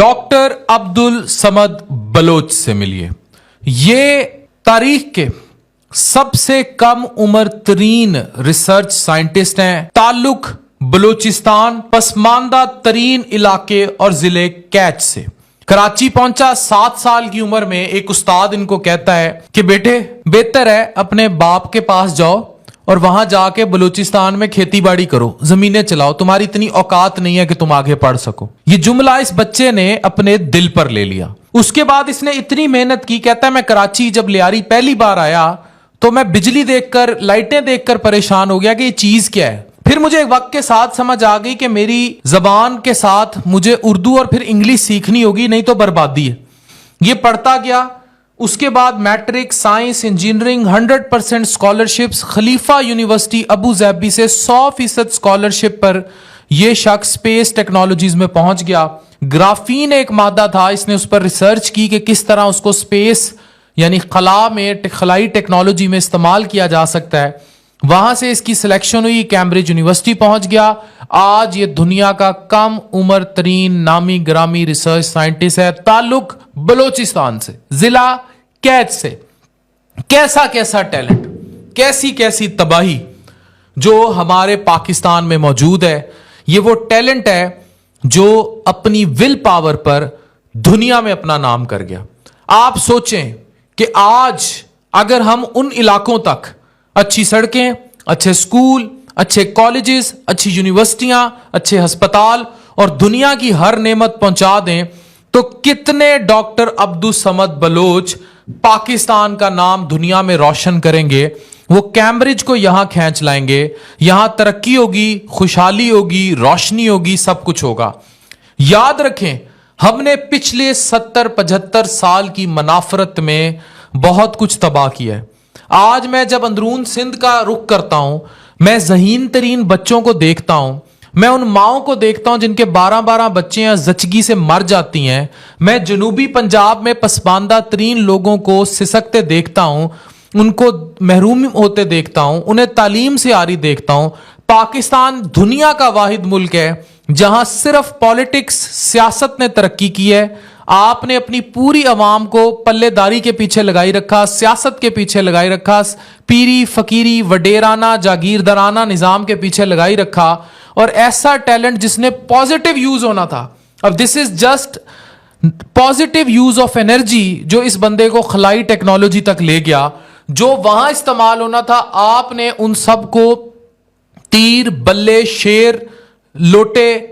Doctor Abdul Samad Bloch से मिलिए। ये तारीख के सबसे कम उम्र तरीन रिसर्च साइंटिस्ट हैं। ताल्लुक बलूचिस्तान पसमानदा तरीन इलाके और जिले कैच से। कराची पहुंचा 7 साल की उम्र में। एक उस्ताद इनको कहता है कि बेटे बेहतर है अपने बाप के पास जाओ और वहां जाके बलूचिस्तान में खेती बाड़ी करो, जमीनें चलाओ, तुम्हारी इतनी औकात नहीं है कि तुम आगे पढ़ सको। ये जुमला इस बच्चे ने अपने दिल पर ले लिया। उसके बाद इसने इतनी मेहनत की। कहता है मैं कराची जब लियारी पहली बार आया तो मैं बिजली देखकर, लाइटें देखकर परेशान हो गया कि ये चीज क्या है। फिर मुझे वक्त के साथ समझ आ गई कि मेरी जबान के साथ मुझे उर्दू और फिर इंग्लिश सीखनी होगी, नहीं तो बर्बादी है। ये पढ़ता गया। उसके बाद मैट्रिक, साइंस, इंजीनियरिंग 100% स्कॉलरशिप्स, खलीफा यूनिवर्सिटी अबू ज़ैबी से 100% स्कॉलरशिप पर यह शख्स स्पेस टेक्नोलॉजीज में पहुंच गया। ग्राफीन एक मादा था, इसने उस पर रिसर्च की कि किस तरह उसको स्पेस यानी खला में, खलाई टेक्नोलॉजी में इस्तेमाल किया जा सकता है। वहां से इसकी सिलेक्शन हुई, कैम्ब्रिज यूनिवर्सिटी पहुंच गया। आज ये दुनिया का कम उम्र तरीन नामी ग्रामी रिसर्च साइंटिस्ट है। ताल्लुक बलोचिस्तान से, जिला कैच से। कैसा कैसा टैलेंट, कैसी कैसी तबाही जो हमारे पाकिस्तान में मौजूद है। ये वो टैलेंट है जो अपनी विल पावर पर दुनिया में अपना नाम कर गया। आप सोचें कि आज अगर हम उन इलाकों तक अच्छी सड़कें, अच्छे स्कूल, अच्छे कॉलेजेस, अच्छी यूनिवर्सिटियां, अच्छे अस्पताल और दुनिया की हर नेमत पहुंचा दें तो कितने डॉक्टर अब्दुल समद बलोच पाकिस्तान का नाम दुनिया में रोशन करेंगे। वो कैम्ब्रिज को यहां खींच लाएंगे। यहां तरक्की होगी, खुशहाली होगी, रोशनी होगी, सब कुछ होगा। याद रखें, हमने पिछले 70-75 साल की मनाफरत में बहुत कुछ तबाह किया है। आज मैं जब अंदरून सिंध का रुख करता हूं, मैं ज़हीन तरीन बच्चों को देखता हूं। मैं उन माओं को देखता हूं जिनके 12-12 बच्चे हैं, जचगी से मर जाती हैं। मैं जनूबी पंजाब में पसमानदा तरीन लोगों को सिसकते देखता हूं, उनको महरूम होते देखता हूं, उन्हें तालीम से आरी देखता हूं। पाकिस्तान दुनिया का वाहिद मुल्क है जहां सिर्फ पॉलिटिक्स, सियासत ने तरक्की की है। आपने अपनी पूरी अवाम को पल्लेदारी के पीछे लगाई रखा, सियासत के पीछे लगाई रखा, पीरी फकीरी वडेराना जागीरदाराना निजाम के पीछे लगाई रखा। और ऐसा टैलेंट जिसने पॉजिटिव यूज होना था, अब this is just positive use of energy जो इस बंदे को खलाई टेक्नोलॉजी तक ले गया। जो वहां इस्तेमाल होना था, आपने उन सब को तीर, बल्ले, शेर, लोटे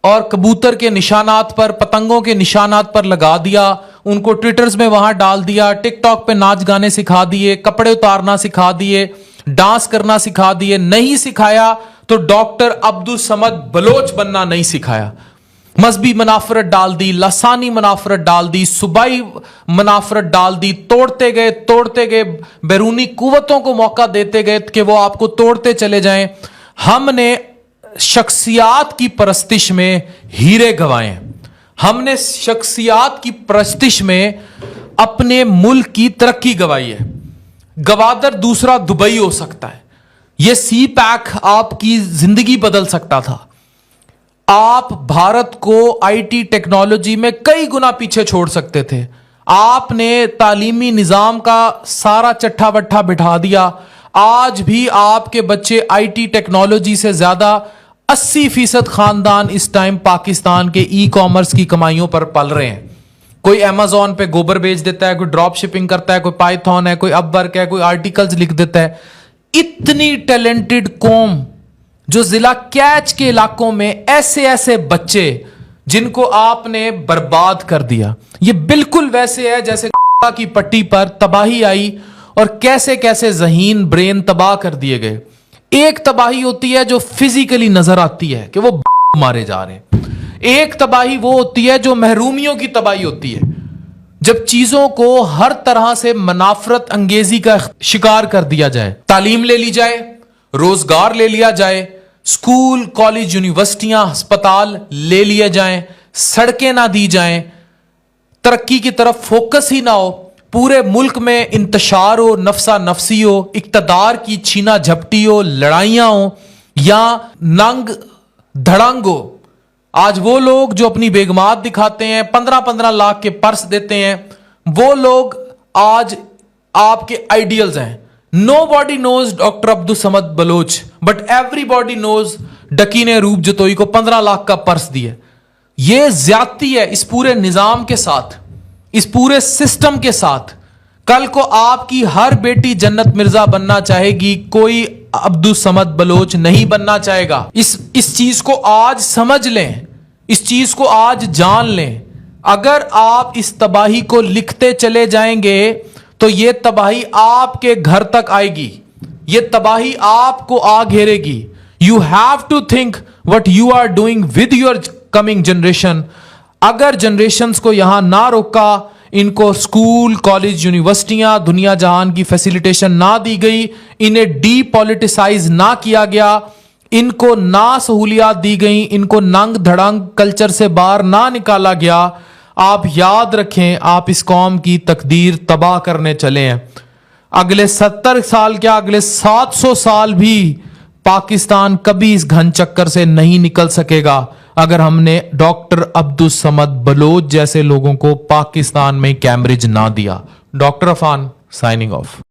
और कबूतर के निशानात पर, पतंगों के निशानात पर लगा दिया। उनको ट्विटर्स में वहां डाल दिया, टिकटॉक पे नाच गाने सिखा दिए, कपड़े उतारना सिखा दिए, डांस करना सिखा दिए। नहीं सिखाया तो डॉक्टर अब्दुल समद बलोच बनना नहीं सिखाया। मजहबी मनाफरत डाल दी, लसानी मनाफरत डाल दी, सूबाई मनाफरत डाल दी। तोड़ते गए, बैरूनी कुव्वतों को मौका देते गए कि वो आपको तोड़ते चले जाएं। हमने शख्सियात की परस्तिश में हीरे गंवाए हैं। हमने शख्सियात की परस्तिश में अपने मुल्क की तरक्की गंवाई है। गवादर दूसरा दुबई हो सकता है। यह सी पैक आपकी जिंदगी बदल सकता था। आप भारत को आईटी टेक्नोलॉजी में कई गुना पीछे छोड़ सकते थे। आपने तालीमी निजाम का सारा चट्ठा बट्ठा बिठा दिया। आज भी आपके बच्चे आईटी टेक्नोलॉजी से ज्यादा 80% खानदान इस टाइम पाकिस्तान के ई कॉमर्स की कमाइयों पर पल रहे हैं। कोई अमेज़न पे गोबर बेच देता है, कोई ड्रॉप शिपिंग करता है, कोई पाइथन है, कोई अपवर्क है, कोई आर्टिकल्स लिख देता है। इतनी टैलेंटेड कौम जो जिला कैच के इलाकों में ऐसे ऐसे बच्चे जिनको आपने बर्बाद कर दिया। ये बिल्कुल वैसे है जैसे की पट्टी पर तबाही आई और कैसे कैसे ज़हीन ब्रेन तबाह कर दिए गए। एक तबाही होती है जो फिजिकली नजर आती है कि वो मारे जा रहे हैं। एक तबाही वो होती है जो महरूमियों की तबाही होती है, जब चीजों को हर तरह से मनाफरत अंगेजी का शिकार कर दिया जाए। तालीम ले ली जाए, रोजगार ले लिया जाए, स्कूल, कॉलेज, यूनिवर्सिटियां, अस्पताल ले लिए जाएं, सड़कें ना दी जाएं, तरक्की की तरफ फोकस ही ना हो, पूरे मुल्क में इंतशार हो, नफसा नफसी हो, इक्तदार की छीना झपटी हो, लड़ाइयां हो या नंग धड़ंग हो, आज वो लोग जो अपनी बेगमात दिखाते हैं, 15-15 लाख के पर्स देते हैं, वो लोग आज आपके आइडियल्स हैं. Nobody knows doctor Abdul Samad Baloch, but everybody knows Ducky ने रूप जतोई को 15 लाख का पर्स दिया. ये ज्यादती है इस पूरे निजाम के साथ, इस पूरे सिस्टम के साथ. कल को आपकी हर बेटी जन्नत मिर्जा बनना चाहेगी, कोई अब्दुल समद बलोच नहीं बनना चाहेगा. इस चीज को आज समझ लें, इस चीज को आज जान लें. अगर आप इस तबाही को लिखते चले जाएंगे तो ये तबाही आपके घर तक आएगी, ये तबाही आपको आ घेरेगी. You have to think what you are doing with your coming generation. अगर जनरेशंस को यहां ना रोका, इनको स्कूल, कॉलेज, यूनिवर्सिटियां, दुनिया जहान की फैसिलिटेशन ना दी गई, इन्हें डीपॉलिटिसाइज ना किया गया, इनको ना सहूलियात दी गई, इनको नंग धड़ंग कल्चर से बाहर ना निकाला गया, आप याद रखें आप इस कौम की तकदीर तबाह करने चले हैं. अगले 70 साल क्या, अगले 700 साल भी पाकिस्तान कभी इस घन चक्कर से नहीं निकल सकेगा अगर हमने डॉक्टर अब्दुल समद बलोच जैसे लोगों को पाकिस्तान में कैम्ब्रिज ना दिया. Doctor Affan signing of.